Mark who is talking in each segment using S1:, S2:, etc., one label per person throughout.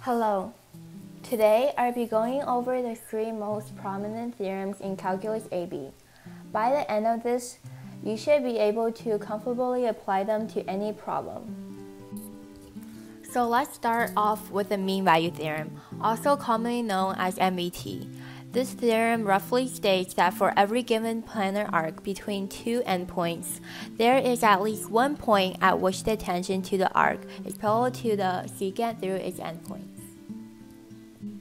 S1: Hello. Today I'll be going over the three most prominent theorems in Calculus AB. By the end of this, you should be able to comfortably apply them to any problem. So let's start off with the mean value theorem, also commonly known as MVT. This theorem roughly states that for every given planar arc between two endpoints, there is at least one point at which the tangent to the arc is parallel to the secant through its endpoints.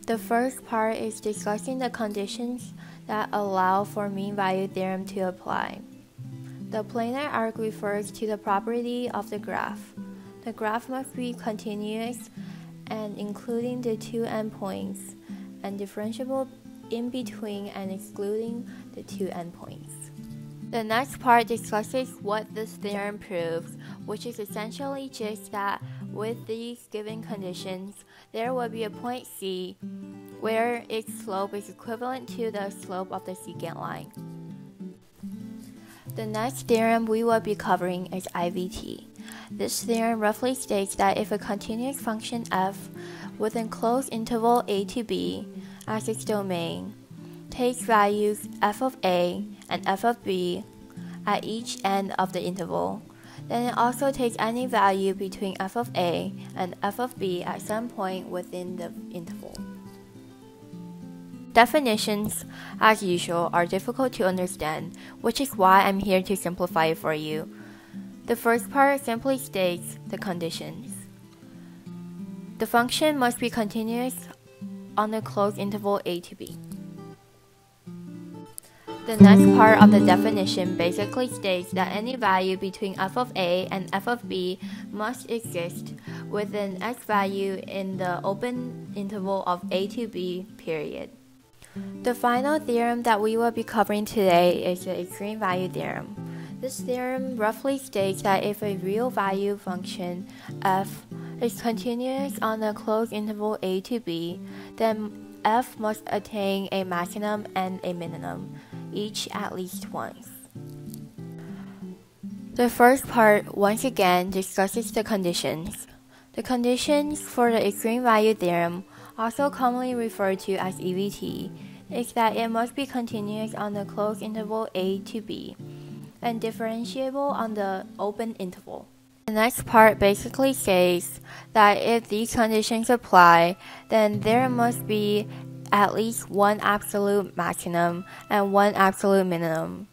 S1: The first part is discussing the conditions that allow for mean value theorem to apply. The planar arc refers to the property of the graph. The graph must be continuous and including the two endpoints and differentiable in between and excluding the two endpoints. The next part discusses what this theorem proves, which is essentially just that with these given conditions, there will be a point C where its slope is equivalent to the slope of the secant line. The next theorem we will be covering is IVT. This theorem roughly states that if a continuous function f with an enclosed interval a to b as its domain takes values f of a and f of b at each end of the interval, then it also takes any value between f of a and f of b at some point within the interval. Definitions, as usual, are difficult to understand, which is why I'm here to simplify it for you. The first part simply states the conditions. The function must be continuous on the closed interval a to b. The next part of the definition basically states that any value between f of a and f of b must exist with an x value in the open interval of a to b period. The final theorem that we will be covering today is the extreme value theorem. This theorem roughly states that if a real value function f is continuous on the closed interval a to b, then f must attain a maximum and a minimum, each at least once. The first part once again discusses the conditions. The conditions for the extreme value theorem, also commonly referred to as EVT, is that it must be continuous on the closed interval a to b and differentiable on the open interval. The next part basically says that if these conditions apply, then there must be at least one absolute maximum and one absolute minimum.